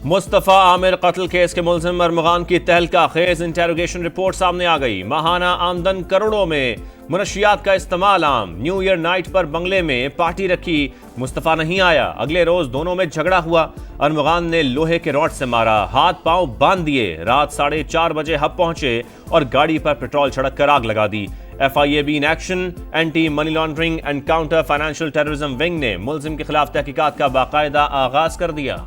मुस्तफ़ा आमिर कत्ल केस के मुलजिम अरमगान की तहलका खेज इंटेरोगेशन रिपोर्ट सामने आ गई। माहाना आमदन करोड़ों में, मुनशियात का इस्तेमाल आम। न्यू ईयर नाइट पर बंगले में पार्टी रखी, मुस्तफ़ा नहीं आया। अगले रोज दोनों में झगड़ा हुआ। अरमगान ने लोहे के रॉड से मारा, हाथ पांव बांध दिए। रात 4:30 बजे हब पहुंचे और गाड़ी पर पेट्रोल छिड़क कर आग लगा दी। FIAB in action, anti money laundering and counter financial terrorism wing ने मुलजिम के खिलाफ तहकीकात का बाकायदा आगाज कर दिया।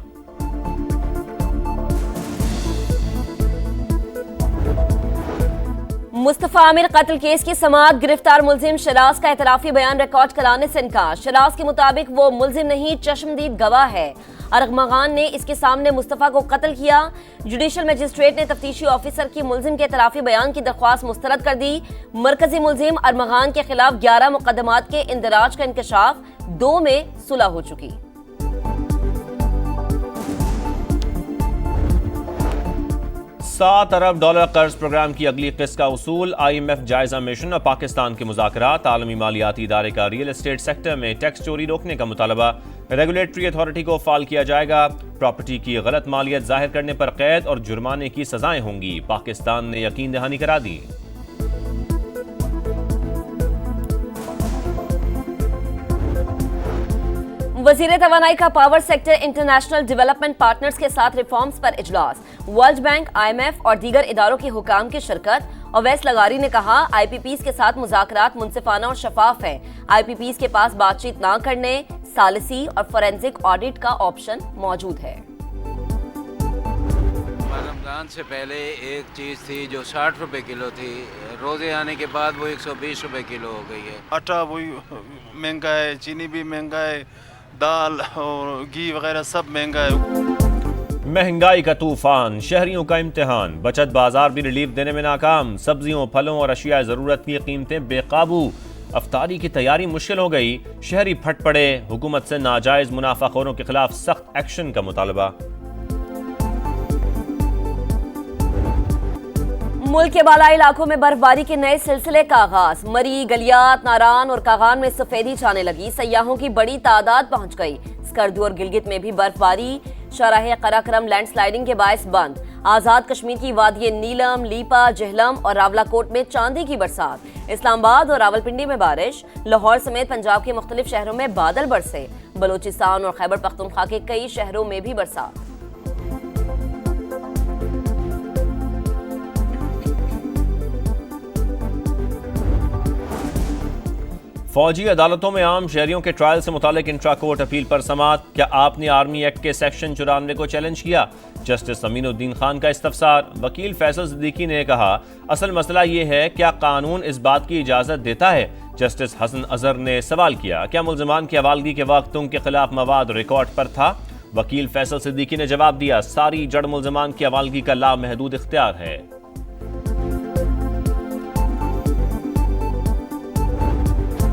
मुस्तफ़ा आमिर कत्ल केस की समाअत, गिरफ्तार मुलजिम शराज का एतराफी बयान रिकॉर्ड कराने से इनकार। शराज के मुताबिक वो मुलजिम नहीं, चश्मदीद गवाह है। अरमगान ने इसके सामने मुस्तफ़ा को कत्ल किया। जुडिशल मजिस्ट्रेट ने तफ्तीशी ऑफिसर की मुलजिम के एतराफी बयान की दरख्वास्त मुस्तरद कर दी। मरकजी मुलजिम अरमगान के खिलाफ 11 मुकदमात के इंदराज का इंकशाफ, 2 में सुलह हो चुकी। $7 अरब कर्ज प्रोग्राम की अगली किस्त का उसूल। IMF जायजा मिशन और पाकिस्तान के मुज़ाकरात। आलमी मालियाती इदारे का रियल एस्टेट सेक्टर में टैक्स चोरी रोकने का मुतालबा। रेगुलेटरी अथॉरिटी को फाल किया जाएगा। प्रॉपर्टी की गलत मालियत जाहिर करने पर कैद और जुर्माने की सजाएं होंगी। पाकिस्तान ने यकीन दहानी करा दी। वजीर तवानाई का power sector international development partners के साथ रिफॉर्म्स पर इजलास। वर्ल्ड बैंक, IMF और दीगर इदारों के हुकाम की शिरकत। अवैस लगारी ने कहा, IPPs के साथ मुज़ाकरात मुनसिफाना और शफाफ है। IPPs के पास बातचीत ना करने, सालिसी और फोरेंसिक ऑडिट का ऑप्शन मौजूद है। रमजान से पहले एक चीज़ थी जो 60 रुपए किलो थी, रोजे आने के बाद वो 120 रुपए किलो हो गई है। आटा वही महंगा है, चीनी भी महंगा है, दाल और घी वगैरह सब महंगा है। महंगाई का तूफान, शहरियों का इम्तिहान। बचत बाजार भी रिलीफ देने में नाकाम। सब्जियों, फलों और अशिया जरूरत की कीमतें बेकाबू। अफ्तारी की तैयारी मुश्किल हो गई। शहरी फट पड़े। हुकूमत से नाजायज मुनाफाखोरों के खिलाफ सख्त एक्शन का मुतालबा। मुल्क के बालाई इलाकों में बर्फबारी के नए सिलसिले का आगाज। मरी, गलियात, नारान और कागान में सफेदी छाने लगी। सयाहों की बड़ी तादाद पहुंच गई। स्कर्दू और गिलगित में भी बर्फबारी। शाहराह कराक्रम लैंडस्लाइडिंग के बायस बंद। आजाद कश्मीर की वादिये नीलम, लीपा, जहलम और रावलाकोट में चांदी की बरसात। इस्लामाबाद और रावलपिंडी में बारिश। लाहौर समेत पंजाब के मुख्तलिफ शहरों में बादल बरसे। बलोचिस्तान और खैबर पख्तूनख्वा के कई शहरों में भी बरसात। फौजी अदालतों में आम शहरियों के ट्रायल से मुतालिक इंट्रा कोर्ट अपील पर समाअत। क्या आपने आर्मी एक्ट के सेक्शन 94 को चैलेंज किया? जस्टिस अमीनुद्दीन खान का इस्तफसार। वकील फैसल सिद्दीकी ने कहा, असल मसला ये है क्या कानून इस बात की इजाजत देता है? जस्टिस हसन अजहर ने सवाल किया, क्या मुल्जिमान की हवालगी के वक्त उनके खिलाफ मवाद रिकॉर्ड पर था? वकील फैसल सिद्दीकी ने जवाब दिया, सारी जड़ मुल्जिमान की हवालगी का लामहदूद इख्तियार है।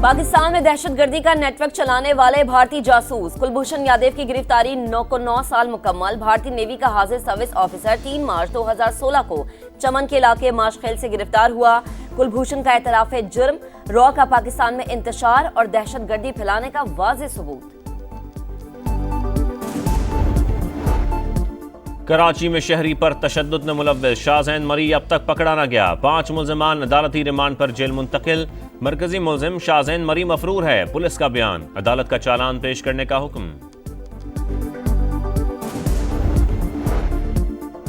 पाकिस्तान में दहशतगर्दी का नेटवर्क चलाने वाले भारतीय जासूस कुलभूषण यादव की गिरफ्तारी 9 साल मुकम्मल। भारतीय नेवी का हाजिर सर्विस ऑफिसर 3 मार्च 2016 को चमन के इलाके माशखेल से गिरफ्तार हुआ। कुलभूषण का एतराफ जुर्म, रॉ का पाकिस्तान में इंतशार और दहशतगर्दी फैलाने का वाज़ेह सबूत। कराची में शहरी पर तशद्दुद में मुलव्वस शाहजैन मरी अब तक पकड़ा न गया। 5 मुल्जिमान अदालती रिमांड पर जेल मुंतकिल। मरकजी मुल्जिम शाहजैन मरी मफरूर है, पुलिस का बयान। अदालत का चालान पेश करने का हुक्म।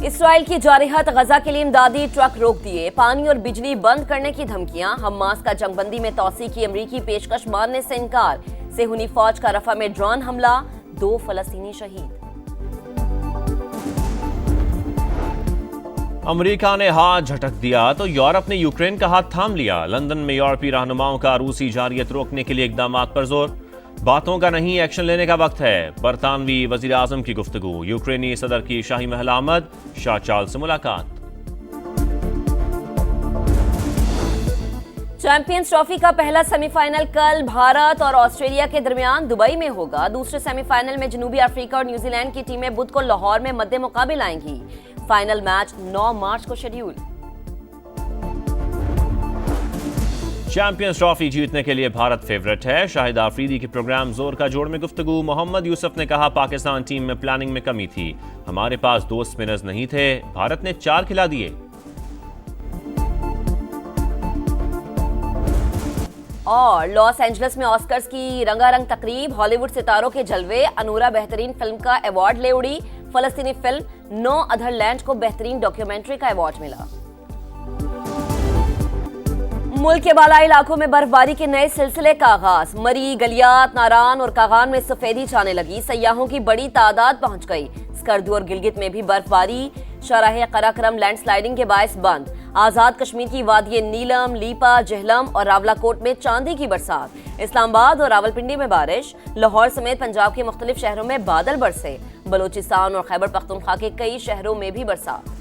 इसराइल की जारहत, गजा के लिए इमदादी ट्रक रोक दिए। पानी और बिजली बंद करने की धमकियां। हमास का जंगबंदी में तौसी की अमरीकी पेशकश मानने से इनकार। सेहूनी फौज का रफा में ड्रोन हमला, 2 फलस्तीनी शहीद। अमेरिका ने हाथ झटक दिया तो यूरोप ने यूक्रेन का हाथ थाम लिया। लंदन में यूरोपीय रहनुमाओं का रूसी जारियत रोकने के लिए इकदामात पर जोर। बातों का नहीं, एक्शन लेने का वक्त है। बरतानवी वजीर आजम की गुफ्तगू। यूक्रेनी सदर की शाही महल आमद, शाह चार्ल्स से मुलाकात। चैंपियंस ट्रॉफी का पहला सेमीफाइनल कल भारत और ऑस्ट्रेलिया के दरमियान दुबई में होगा। दूसरे सेमीफाइनल में जनूबी अफ्रीका और न्यूजीलैंड की टीमें बुध को लाहौर में मद्दे मुकाबिल आएंगी। फाइनल मैच 9 मार्च को शेड्यूल। चैंपियंस ट्रॉफी जीतने के लिए भारत फेवरेट है। शाहिद आफरीदी के प्रोग्राम जोर का जोड़ में गुफ्तगू। मोहम्मद यूसुफ ने कहा पाकिस्तान टीम में प्लानिंग में कमी थी, हमारे पास 2 स्पिनर्स नहीं थे, भारत ने 4 खिला दिए। और लॉस एंजलिस में ऑस्कर्स की रंगारंग तकरीब, हॉलीवुड सितारों के जलवे, अनूरा बेहतरीन फिल्म का अवार्ड ले उड़ी। फलस्तीनी फिल्म नो अदर लैंड को बेहतरीन डॉक्यूमेंट्री का अवार्ड मिला। मुल्क के बालाई इलाकों में बर्फबारी के नए सिलसिले का आगाज, मरी, गलियात, नारान और कागान में सफेदी छाने लगी। सयाहों की बड़ी तादाद पहुंच गई। स्कर्दू और गिलगित में भी बर्फबारी, शाहराह कराक्रम लैंडस्लाइडिंग के बायस बंद। आजाद कश्मीर की वादिये नीलम, लीपा, जहलम और रावलाकोट में चांदी की बरसात। इस्लामाबाद और रावलपिंडी में बारिश। लाहौर समेत पंजाब के मुख्तलिफ शहरों में बादल बरसे। बलोचिस्तान और खैबर पख्तूनख्वा के कई शहरों में भी बरसात।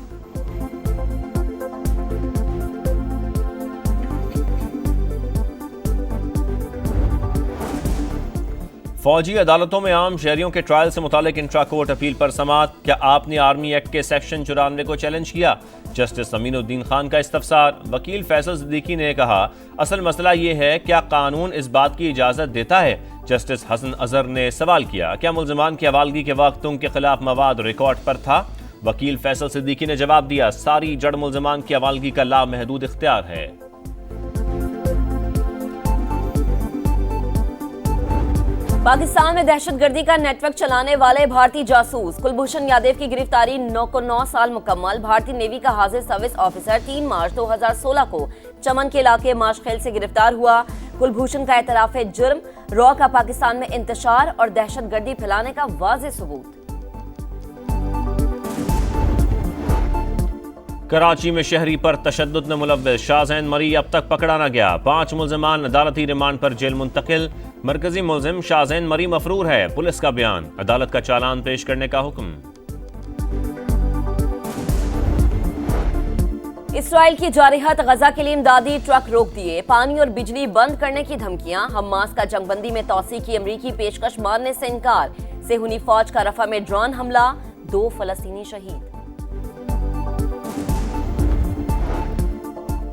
फौजी अदालतों में आम शहरियों के ट्रायल से मुतालिक इंट्रा कोर्ट अपील पर समाअत। क्या आपने आर्मी एक्ट के सेक्शन 94 को चैलेंज किया? जस्टिस अमीनुद्दीन खान का इस्तफसार। वकील फैसल सिद्दीकी ने कहा असल मसला ये है, क्या कानून इस बात की इजाजत देता है? जस्टिस हसन अजहर ने सवाल किया क्या मुल्जिमान की हवालगी के वक्त उनके खिलाफ मवाद रिकॉर्ड पर था? वकील फैसल सिद्दीकी ने जवाब दिया सारी जड़ मुल्जिमान की हवालगी का लामहदूद इख्तियार है। पाकिस्तान में दहशतगर्दी का नेटवर्क चलाने वाले भारतीय जासूस कुलभूषण यादव की गिरफ्तारी 9 साल मुकम्मल। भारतीय नेवी का हाजिर सर्विस ऑफिसर 3 मार्च 2016 को चमन के इलाके माशखेल से गिरफ्तार हुआ। कुलभूषण का एतराफ है जुर्म, रॉ का पाकिस्तान में इंतशार और दहशतगर्दी फैलाने का वाज़ेह सबूत। कराची में शहरी पर तशद्दुद में मुलव्विस शाहजैन मरी अब तक पकड़ा न गया। 5 मुल्जिमान अदालती रिमांड पर जेल मुंतकिल। मरकजी मुल्जिम शाहजैन मरी मफरूर है, पुलिस का बयान। अदालत का चालान पेश करने का हुक्म। इसराइल की जारहात गजा के लिए इमदादी ट्रक रोक दिए। पानी और बिजली बंद करने की धमकियां। हमास का जंगबंदी में तौसी की अमरीकी पेशकश मानने से इनकार। सेहूनी फौज का रफा में ड्रोन हमला, 2 फलस्तीनी शहीद।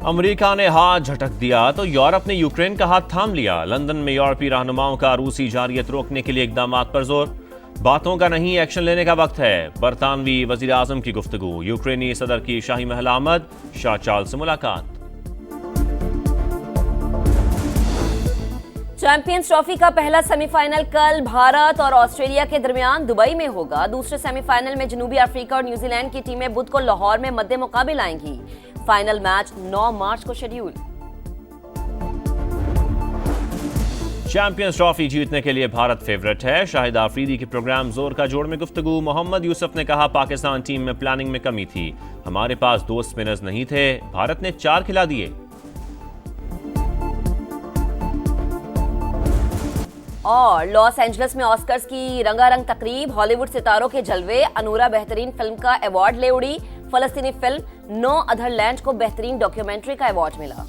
अमेरिका ने हाथ झटक दिया तो यूरोप ने यूक्रेन का हाथ थाम लिया। लंदन में यूरोपीय रहनुमाओं का रूसी जारियत रोकने के लिए इकदाम पर जोर। बातों का नहीं, एक्शन लेने का वक्त है। बरतानवी वजीर आजम की गुफ्तगू। यूक्रेनी सदर की शाही महल आमद, शाह चार्ल्स से मुलाकात। चैंपियंस ट्रॉफी का पहला सेमीफाइनल कल भारत और ऑस्ट्रेलिया के दरमियान दुबई में होगा। दूसरे सेमीफाइनल में जनूबी अफ्रीका और न्यूजीलैंड की टीमें बुध को लाहौर में मद्दे मुकाबिल आएंगी। फाइनल मैच 9 मार्च को शेड्यूल। चैंपियंस ट्रॉफी जीतने के लिए भारत फेवरेट है। शाहिद आफरीदी के प्रोग्राम जोर का जोड़ में गुफ्तगू। मोहम्मद यूसुफ ने कहा पाकिस्तान टीम में प्लानिंग में कमी थी, हमारे पास 2 स्पिनर्स नहीं थे, भारत ने 4 खिला दिए। और लॉस एंजलिस में ऑस्कर्स की रंगारंग तकरीब, हॉलीवुड सितारों के जलवे, अनूरा बेहतरीन फिल्म का अवार्ड ले उड़ी। फलस्तीनी फिल्म नो अदर लैंड को बेहतरीन डॉक्यूमेंट्री का अवार्ड मिला।